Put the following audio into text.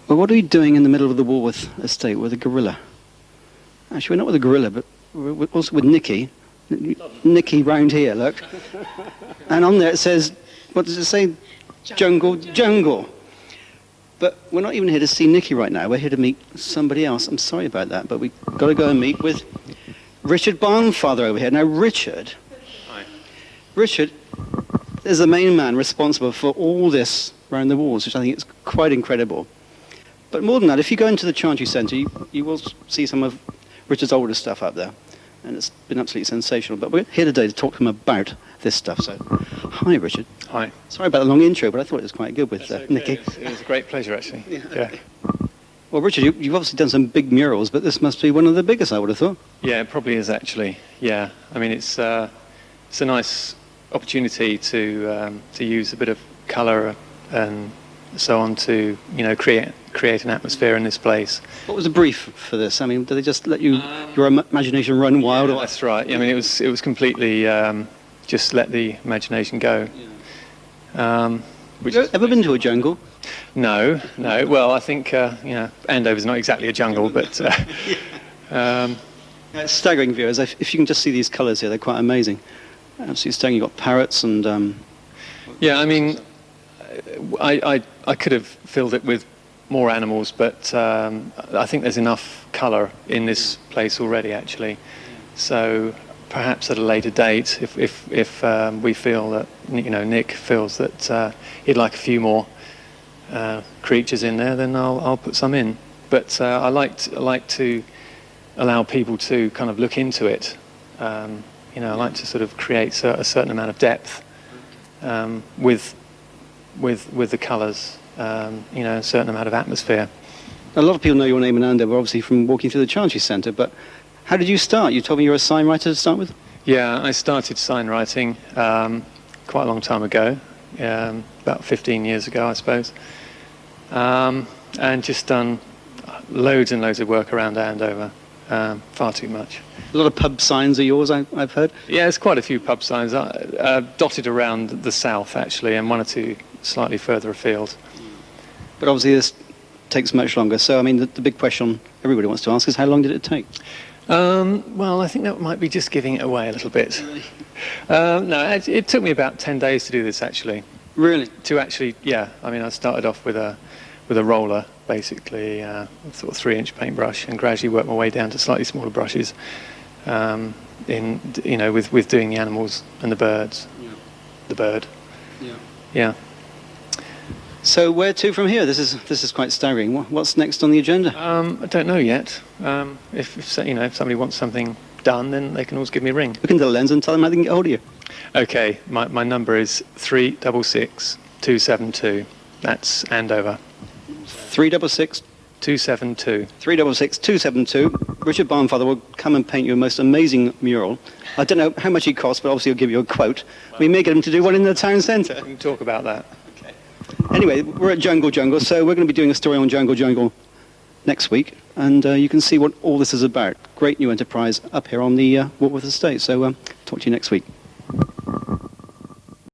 Well, what are we doing in the middle of the Walworth estate with a gorilla? Actually, we're not with a gorilla, but we're also with Nicky. Nicky round here, look. And on there it says, what does it say? Jungle, jungle. But we're not even here to see Nicky right now. We're here to meet somebody else. I'm sorry about that, but we've got to go and meet with Richard Barnfather over here. Now, Richard... Hi. Richard is the main man responsible for all this around the walls, which I think is quite incredible. But more than that, if you go into the Chantry Centre, you will see some of Richard's older stuff up there. And it's been absolutely sensational. But we're here today to talk to him about this stuff. So, hi, Richard. Hi. Sorry about the long intro, but I thought it was quite good with Okay. Nicky. It was a great pleasure, actually. Yeah. Well, Richard, you've obviously done some big murals, but this must be one of the biggest, I would have thought. Yeah, it probably is, actually. Yeah. I mean, it's a nice opportunity to use a bit of colour and so on to, create an atmosphere in this place. What was the brief for this? I mean, did they just let your imagination run wild? Yeah, that's right. I mean, it was completely just let the imagination go. Have you ever been to a jungle? No. Well, I think Andover's not exactly a jungle, but It's staggering, viewers. If you can just see these colours here, they're quite amazing. Absolutely staggering. You've got parrots and... Yeah, I mean, I could have filled it with more animals, but I think there's enough colour in this place already, actually. So perhaps at a later date, if we feel that, Nick feels that he'd like a few more creatures in there, then I'll put some in. But I like to allow people to kind of look into it. I like to sort of create a certain amount of depth with the colours, a certain amount of atmosphere. A lot of people know your name and Andover, obviously, from walking through the Chantry Centre, but how did you start? You told me you were a sign writer to start with? Yeah, I started sign writing quite a long time ago, about 15 years ago, I suppose, and just done loads and loads of work around Andover, far too much. A lot of pub signs are yours, I've heard? Yeah, there's quite a few pub signs dotted around the south, actually, and one or two slightly further afield. But obviously this takes much longer. So, I mean, the big question everybody wants to ask is how long did it take? Well, I think that might be just giving it away a little bit. No, it took me about 10 days to do this, actually. Really? To actually, yeah. I mean, I started off with a roller, basically, sort of 3-inch paintbrush, and gradually worked my way down to slightly smaller brushes. With doing the animals and the birds. Yeah. The bird. Yeah. Yeah. So where to from here? This is quite staggering. What's next on the agenda? I don't know yet. If somebody wants something done, then they can always give me a ring. Look into the lens and tell them how they can get hold of you. Okay, my number is 366 272. That's Andover. 366 272. 366 272. Richard Barnfather will come and paint you a most amazing mural. I don't know how much he costs, but obviously he'll give you a quote. We may get him to do one in the town centre. We can talk about that. Anyway, we're at Jungle Jungle, so we're going to be doing a story on Jungle Jungle next week, and you can see what all this is about. Great new enterprise up here on the Walworth Estate, so talk to you next week.